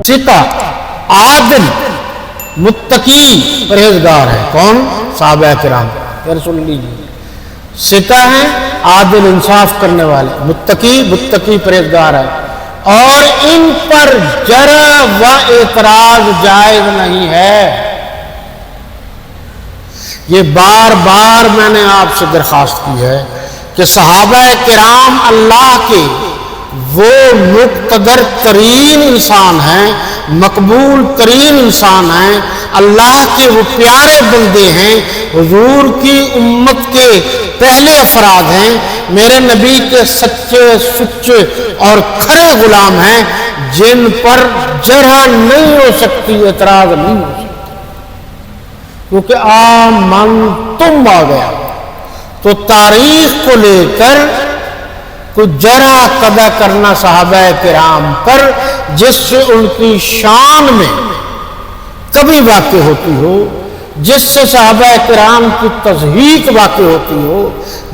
سکا عادل متقی پرہیزگار ہے. کون؟ صحابہ کرام. پھر سن لیجیے، سکا ہے عادل انصاف کرنے والے، متقی پرہیزگار ہے، اور ان پر جرح و اعتراض جائز نہیں ہے. یہ بار بار میں نے آپ سے درخواست کی ہے کہ صحابہ کرام اللہ کے وہ مقتدر ترین انسان ہیں، مقبول ترین انسان ہیں، اللہ کے وہ پیارے بندے ہیں، حضور کی امت کے پہلے افراد ہیں، میرے نبی کے سچے اور کھرے غلام ہیں، جن پر جرح نہیں ہو سکتی، اعتراض نہیں ہو سکتی. کیونکہ آمنتم آ گیا تو تاریخ کو لے کر کوئی جرح قدع کرنا صحابہ کرام پر جس سے ان کی شان میں کبھی واقع ہوتی ہو، جس سے صحابہ کرام کی تضحیق واقع ہوتی ہو،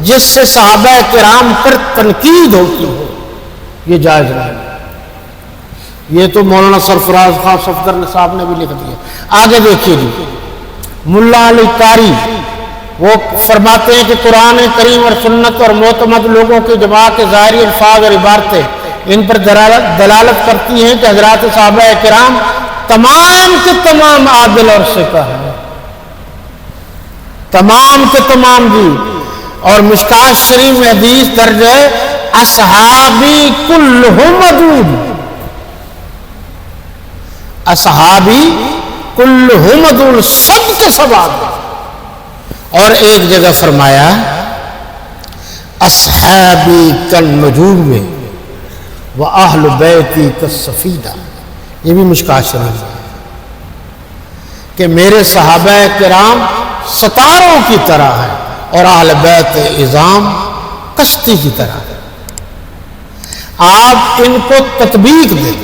جس سے صحابہ کرام پر تنقید ہوتی ہو، یہ جائز نہیں. یہ تو مولانا سرفراز خان صفدر صاحب نے بھی لکھ دیا. آگے دیکھیے جی، ملا علی قاری وہ فرماتے ہیں کہ قرآن کریم اور سنت اور معتمد لوگوں کی جماعت کے ظاہری الفاظ اور عبارتیں ان پر دلالت کرتی ہیں کہ حضرات صحابہ کرام تمام کے تمام عادل اور ثقہ ہیں، تمام کے تمام جی. اور مشکات شریف میں حدیث درج ہے اصحابی کلہم عدول، اصحابی کلہم عدول، سب کے سب عادل. اور ایک جگہ فرمایا اصحابی کالنجوم واہل بیتی کالسفینہ، یہ بھی مشکات شریف ہے کہ میرے صحابہ کرام ستاروں کی طرح ہیں اور اہل بیت عظام کشتی کی طرح ہیں. آپ ان کو تطبیق دیں.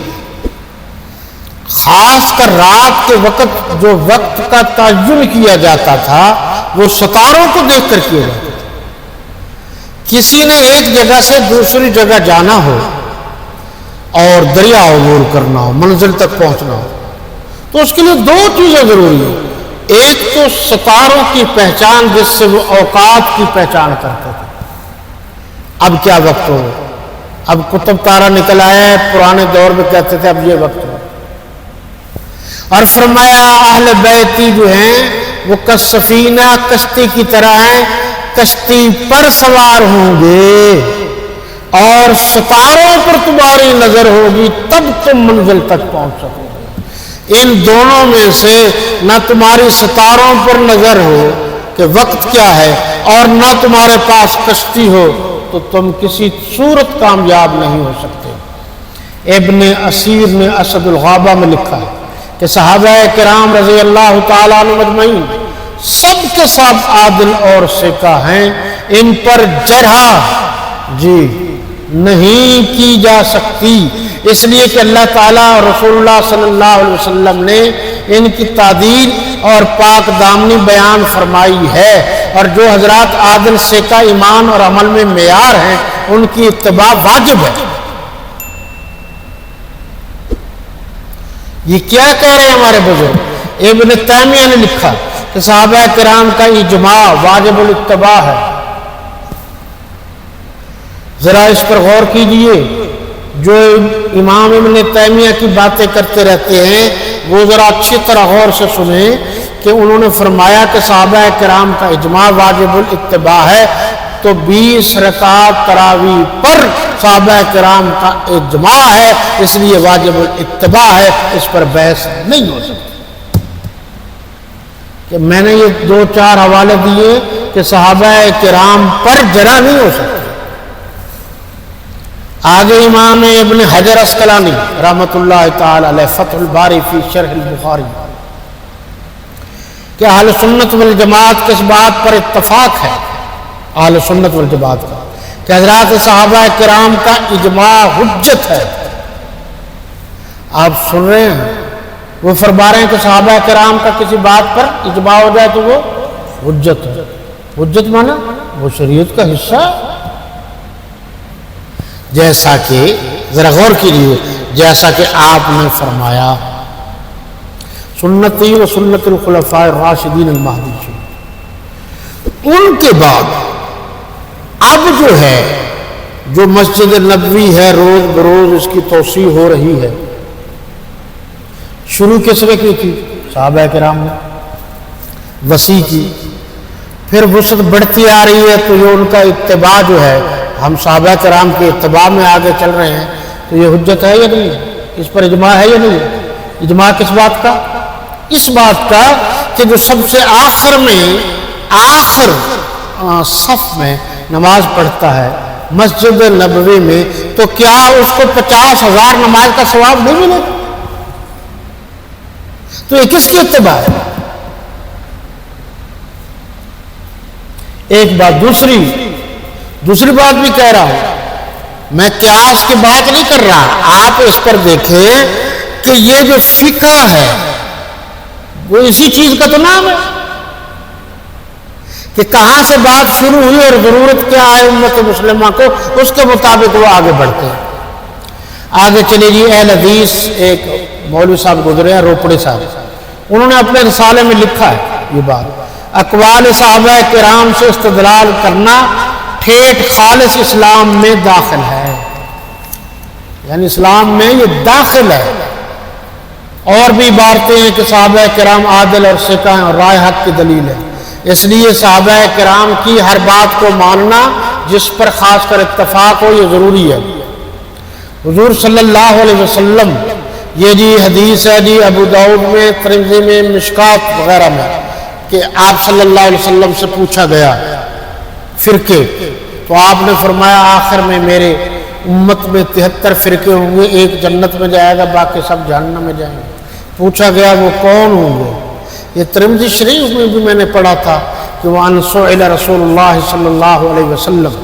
خاص کر رات کے وقت جو وقت کا تعین کیا جاتا تھا وہ ستاروں کو دیکھ کر کیا جاتا تھا. کسی نے ایک جگہ سے دوسری جگہ جانا ہو اور دریا عبور کرنا ہو، منزل تک پہنچنا ہو، تو اس کے لیے دو چیزیں ضروری ہیں. ایک تو ستاروں کی پہچان جس سے وہ اوقات کی پہچان کرتے تھے. اب کیا وقت ہو، اب قطب تارہ نکل آیا ہے، پرانے دور میں کہتے تھے اب یہ وقت ہو. اور فرمایا اہل بیتی جو ہیں وہ کالسفینہ، کشتی کی طرح ہیں، کشتی پر سوار ہوں گے اور ستاروں پر تمہاری نظر ہوگی تب تم منزل تک پہنچ سکو گے. ان دونوں میں سے نہ تمہاری ستاروں پر نظر ہو کہ وقت کیا ہے اور نہ تمہارے پاس کشتی ہو تو تم کسی صورت کامیاب نہیں ہو سکتے. ابن اسیر نے اسد الغابہ میں لکھا ہے کہ صحابہ کرام رضی اللہ تعالیٰ عنہ مجمعین سب کے سب عادل اور ثقہ ہیں، ان پر جرح جی نہیں کی جا سکتی، اس لیے کہ اللہ تعالیٰ اور رسول اللہ صلی اللہ علیہ وسلم نے ان کی تعدیل اور پاک دامنی بیان فرمائی ہے. اور جو حضرات عادل ثقہ ایمان اور عمل میں معیار ہیں ان کی اتباع واجب ہے. یہ کیا کہہ رہے ہیں ہمارے بزرگ؟ ابن تیمیہ نے لکھا کہ صحابہ کرام کا اجماع واجب الاتباع ہے. ذرا اس پر غور کیجئے، جو امام ابن تیمیہ کی باتیں کرتے رہتے ہیں وہ ذرا اچھی طرح غور سے سنیں کہ انہوں نے فرمایا کہ صحابہ کرام کا اجماع واجب الاتباع ہے، تو 20 رکعت تراویح پر صحابہ کرام کا اجماع ہے، اس لیے واجب الاتباع ہے، اس پر بحث نہیں ہو سکتی. کہ میں نے یہ 2-4 حوالے دیے کہ صحابہ کرام پر جرح نہیں ہو سکتی. آگے امام ابن حجر عسقلانی رحمۃ اللہ تعالی علیہ فتح الباری فی شرح البخاری کہ اہل سنت والجماعت کس بات پر اتفاق ہے، اہل سنت والجماعت کا، کہ حضرات صحابہ کرام کا اجماع حجت ہے. آپ سن رہے ہیں وہ فرما رہے ہیں کہ صحابہ کرام کا کسی بات پر اجماع ہو جائے تو وہ حجت ہے. حجت مانا وہ شریعت کا حصہ. جیسا کہ ذرا غور کیجیے، جیسا کہ آپ نے فرمایا سنتی و سنت الخلفاء الراشدین المہدیین۔ ان کے بعد اب جو ہے جو مسجد نبوی ہے روز بروز اس کی توسیع ہو رہی ہے، شروع کس نے کی صحابہ کرام نے وسیع کی، پھر وسعت بڑھتی آ رہی ہے تو یہ ان کا اتباع جو ہے، ہم صحابہ کرام کے اتباع میں آگے چل رہے ہیں، تو یہ حجت ہے یا نہیں ہے؟ اس پر اجماع ہے یا نہیں ہے؟ اجماع کس بات کا؟ اس بات کا کہ جو سب سے آخر صف میں نماز پڑھتا ہے مسجد نبوی میں، تو کیا اس کو 50,000 نماز کا ثواب نہیں ملے؟ تو یہ کس کی اتباع ہے؟ ایک بات۔ دوسری بات بھی کہہ رہا ہوں، میں قیاس کی بات نہیں کر رہا، آپ اس پر دیکھیں کہ یہ جو فقہ ہے وہ اسی چیز کا تو نام ہے کہ کہاں سے بات شروع ہوئی اور ضرورت کیا ہے امت مسلمہ کو، اس کے مطابق وہ آگے بڑھتے ہیں۔ آگے چلیے جی، اہل حدیث ایک مولوی صاحب گزرے ہیں روپڑے صاحب، انہوں نے اپنے رسالے میں لکھا ہے یہ بات، اقوال صحابہ کرام سے استدلال کرنا ٹھیٹ خالص اسلام میں داخل ہے، یعنی اسلام میں یہ داخل ہے۔ اور بھی عبارتیں ہیں کہ صحابہ کرام عادل اور ثقہ ہیں اور رائے حق کی دلیل ہے، اس لیے صحابہ کرام کی ہر بات کو ماننا جس پر خاص کر اتفاق ہو یہ ضروری ہے۔ حضور صلی اللہ علیہ وسلم، یہ جی حدیث ہے جی ابو داؤد میں، ترمذی میں، مشکات وغیرہ میں، کہ آپ صلی اللہ علیہ وسلم سے پوچھا گیا فرقے، تو آپ نے فرمایا آخر میں میرے امت میں 73 فرقے ہوں گے، ایک جنت میں جائے گا باقی سب جہنم میں جائیں گے۔ پوچھا گیا وہ کون ہوں گے؟ یہ ترمذی شریف میں بھی میں نے پڑھا تھا کہ وَأَنْ سُئِلَ رسول اللہ صلی اللہ علیہ وسلم،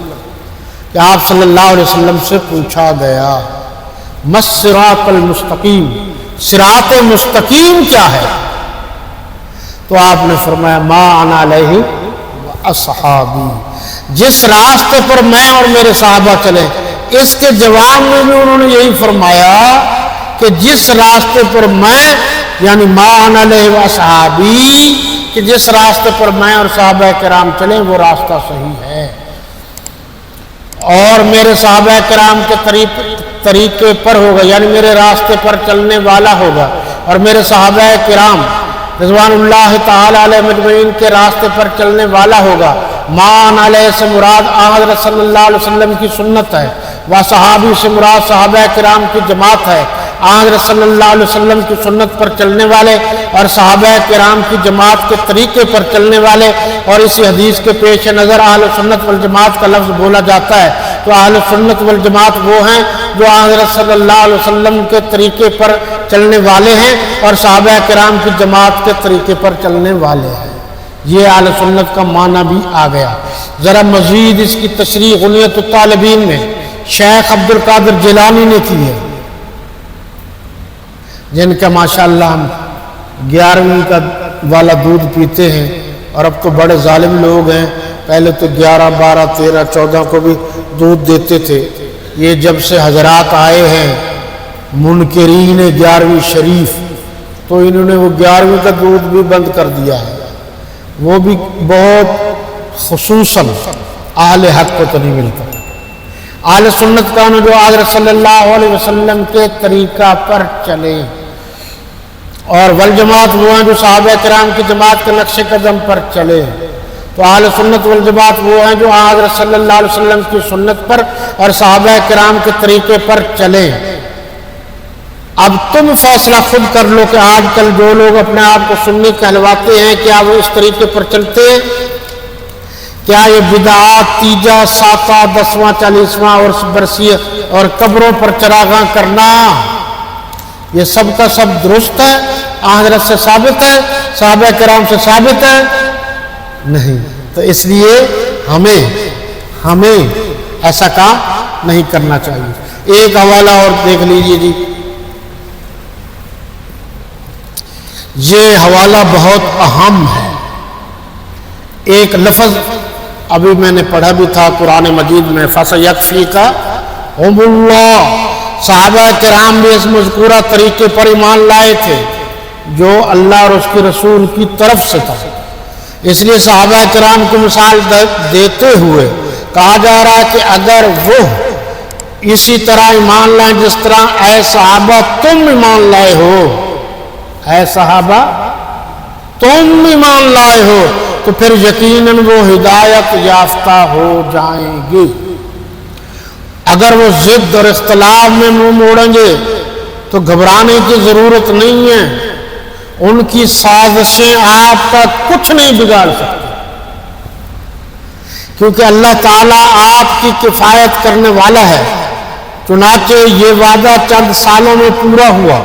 کہ آپ صلی اللہ علیہ وسلم سے پوچھا گیا مَسْصِرَاطُ الْمُسْتَقِيمُ، صراط مستقیم کیا ہے؟ تو آپ نے فرمایا مَا أَنَا عَلَيْهِ وَأَصْحَابِي، جس راستے پر میں اور میرے صحابہ چلے۔ اس کے جواب میں بھی انہوں نے یہی فرمایا کہ جس راستے پر میں، یعنی مَا أَنَا عَلَيْهِ وَأَصْحَابِي، کہ جس راستے پر میں اور صحابہ کرام چلیں وہ راستہ صحیح ہے، اور میرے صحابہ کرام کے طریقے پر ہوگا، یعنی میرے راستے پر چلنے والا ہوگا، اور میرے صحابہ کرام رضوان اللہ تعالی علیہ مجمعین کے راستے پر چلنے والا ہوگا۔ مَا أَنَا عَلَيْهِ سے مراد حضرت صلی اللہ علیہ وسلم کی سنت ہے، صحابی سے مراد صحابہ کرام کی جماعت ہے۔ حضرت صلی اللہ علیہ وسلم کی سنت پر چلنے والے اور صحابہ کرام کی جماعت کے طریقے پر چلنے والے، اور اسی حدیث کے پیش نظر اہل سنت والجماعت کا لفظ بولا جاتا ہے، تو اہل سنت والجماعت وہ ہیں جو حضرت صلی اللہ علیہ وسلم کے طریقے پر چلنے والے ہیں اور صحابہ کرام کی جماعت کے طریقے پر چلنے والے ہیں۔ یہ اہل سنت کا معنی بھی آ گیا۔ ذرا مزید اس کی تشریح غنیۃ الطالبین میں شیخ عبد القادر جیلانی نے کی ہے، جن کا ماشاءاللہ ہم 11ویں کا والا دودھ پیتے ہیں، اور اب تو بڑے ظالم لوگ ہیں، پہلے تو 11، 12، 13، 14 کو بھی دودھ دیتے تھے۔ یہ جب سے حضرات آئے ہیں منکرین 11ویں شریف، تو انہوں نے وہ 11ویں کا دودھ بھی بند کر دیا ہے، وہ بھی بہت خصوصاً اہل حق کو تو نہیں ملتا۔ اہل سنت کا جو حضرت صلی اللہ علیہ وسلم کے طریقہ پر چلے، اور والجماعت وہ ہیں جو صحابہ کرام کی جماعت کے نقش قدم پر چلے۔ تو اہل سنت والجماعت وہ ہیں جو حضرت صلی اللہ علیہ وسلم کی سنت پر اور صحابہ کرام کے طریقے پر چلیں۔ اب تم فیصلہ خود کر لو کہ آج کل جو لوگ اپنے آپ کو سنی کہلواتے ہیں، کیا وہ اس طریقے پر چلتے ہیں؟ کیا یہ بدعات، تیجا، ساتواں، 10واں، 40واں اور برسی اور قبروں پر چراغاں کرنا، یہ سب کا سب درست ہے، حضرت سے ثابت ہے، صحابہ کرام سے ثابت ہے؟ نہیں۔ تو اس لیے ہمیں ایسا کام نہیں کرنا چاہیے۔ ایک حوالہ اور دیکھ لیجئے جی، یہ حوالہ بہت اہم ہے۔ ایک لفظ ابھی میں نے پڑھا بھی تھا قرآن مجید میں، فَسَيَكْفِيكَهُمُ اللَّهُ، صحابہ کرام بھی اس مذکورہ طریقے پر ایمان لائے تھے جو اللہ اور اس کے رسول کی طرف سے تھا۔ اس لیے صحابہ کرام کو مثال دیتے ہوئے کہا جا رہا ہے کہ اگر وہ اسی طرح ایمان لائیں جس طرح اے صحابہ تم ایمان لائے ہو، اے صحابہ تم ایمان لائے ہو، تو پھر یقیناً وہ ہدایت یافتہ ہو جائیں گے۔ اگر وہ ضد اور اختلاف میں منہ موڑیں گے تو گھبرانے کی ضرورت نہیں ہے، ان کی سازشیں آپ کا کچھ نہیں بگاڑ سکتی، کیونکہ اللہ تعالیٰ آپ کی کفایت کرنے والا ہے۔ چنانچہ یہ وعدہ چند سالوں میں پورا ہوا،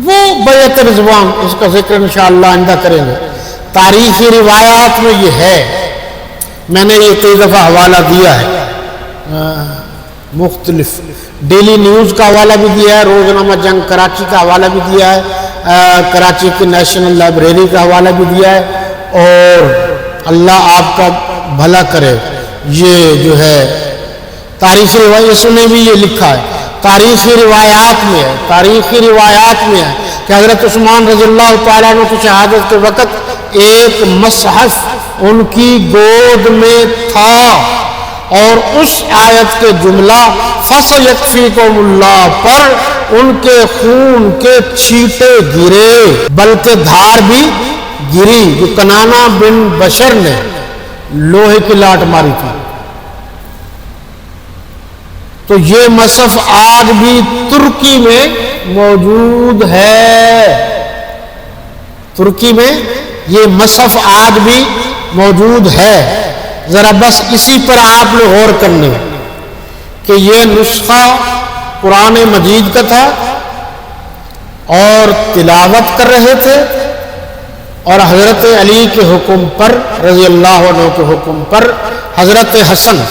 وہ بیعت رضوان، اس کا ذکر انشاءاللہ آئندہ کریں گے۔ تاریخی روایات میں یہ ہے، میں نے یہ کئی دفعہ حوالہ دیا ہے، مختلف ڈیلی نیوز کا حوالہ بھی دیا ہے، روزنامہ جنگ کراچی کا حوالہ بھی دیا ہے، کراچی کی نیشنل لائبریری کا حوالہ بھی دیا ہے، اور اللہ آپ کا بھلا کرے۔ یہ جو ہے تاریخی روایت، اس نے بھی یہ لکھا ہے، تاریخی روایات میں ہے کہ حضرت عثمان رضی اللہ تعالیٰ عنہ کی شہادت کے وقت ایک مصحف ان کی گود میں تھا، اور اس آیت کے جملہ فَسَيَكْفِيكُمُ اللَّهُ پر ان کے خون کے چھینٹے گرے، بلکہ دھار بھی گری، جو کنانہ بن بشر نے لوہے کی لاٹ ماری تھی۔ تو یہ مصحف آج بھی ترکی میں موجود ہے، ترکی میں یہ مصحف آج بھی موجود ہے۔ ذرا بس اسی پر آپ نے غور کرنے کہ یہ نسخہ قرآن مجید کا تھا، اور تلاوت کر رہے تھے، اور حضرت علی کے حکم پر، رضی اللہ عنہ کے حکم پر، حضرت حسن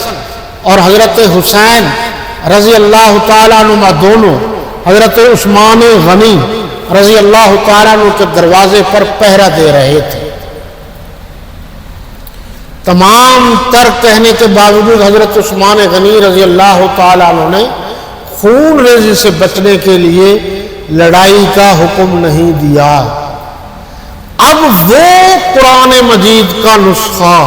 اور حضرت حسین رضی اللہ تعالیٰ عنہ دونوں حضرت عثمان غنی رضی اللہ تعالیٰ عنہ کے دروازے پر پہرا دے رہے تھے۔ تمام تر کہنے کے باوجود حضرت عثمان غنی رضی اللہ تعالیٰ عنہ نے خون ریزی سے بچنے کے لیے لڑائی کا حکم نہیں دیا۔ اب وہ قرآن مجید کا نسخہ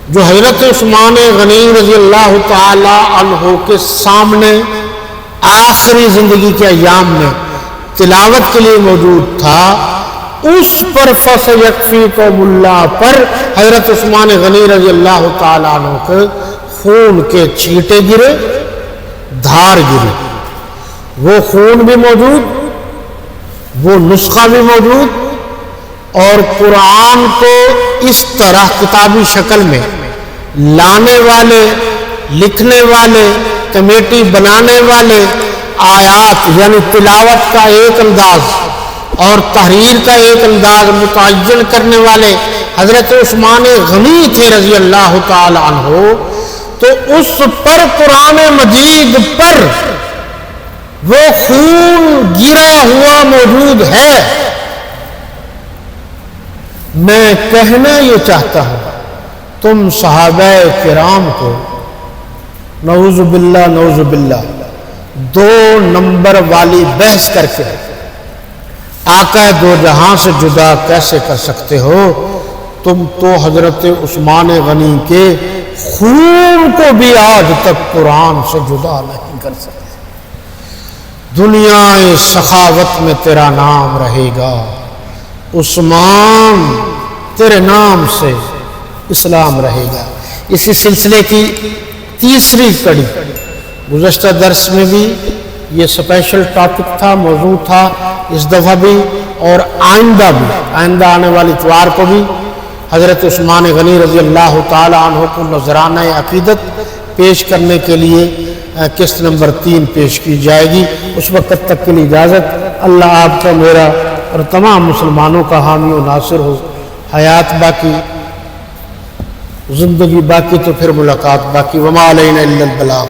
جو حضرت عثمان غنی رضی اللہ تعالی عنہ کے سامنے آخری زندگی کے ایام میں تلاوت کے لیے موجود تھا، اس پر فَسَيَكْفِيكُمُ اللَّهُ پر حضرت عثمان غنی رضی اللہ تعالی عنہ کے خون کے چھینٹے گرے، دھار گری۔ وہ خون بھی موجود، وہ نسخہ بھی موجود، اور قرآن کو اس طرح کتابی شکل میں لانے والے، لکھنے والے، کمیٹی بنانے والے، آیات یعنی تلاوت کا ایک انداز اور تحریر کا ایک انداز متعین کرنے والے حضرت عثمان غنی تھے رضی اللہ تعالی عنہ۔ تو اس پر قرآن مجید پر وہ خون گرا ہوا موجود ہے۔ میں کہنا یہ چاہتا ہوں، تم صحابہ کرام کو نعوذ باللہ دو نمبر والی بحث کر کے آقا دو جہاں سے جدا کیسے کر سکتے ہو؟ تم تو حضرت عثمان غنی کے خون کو بھی آج تک قرآن سے جدا نہیں کر سکتے۔ دنیا سخاوت میں تیرا نام رہے گا، عثمان تیرے نام سے اسلام رہے گا۔ اسی سلسلے کی تیسری کڑی گزشتہ درس میں بھی یہ سپیشل ٹاپک تھا، موضوع تھا، اس دفعہ بھی اور آئندہ بھی، آئندہ آنے والی اتوار کو بھی حضرت عثمان غنی رضی اللہ تعالی عنہ کو نذرانہ عقیدت پیش کرنے کے لیے قسط نمبر 3 پیش کی جائے گی۔ اس وقت تک کے لیے اجازت۔ اللہ آپ کا، میرا اور تمام مسلمانوں کا حامی و ناصر ہو۔ حیات باقی، زندگی باقی تو پھر ملاقات باقی۔ وما علینا الا البلاغ۔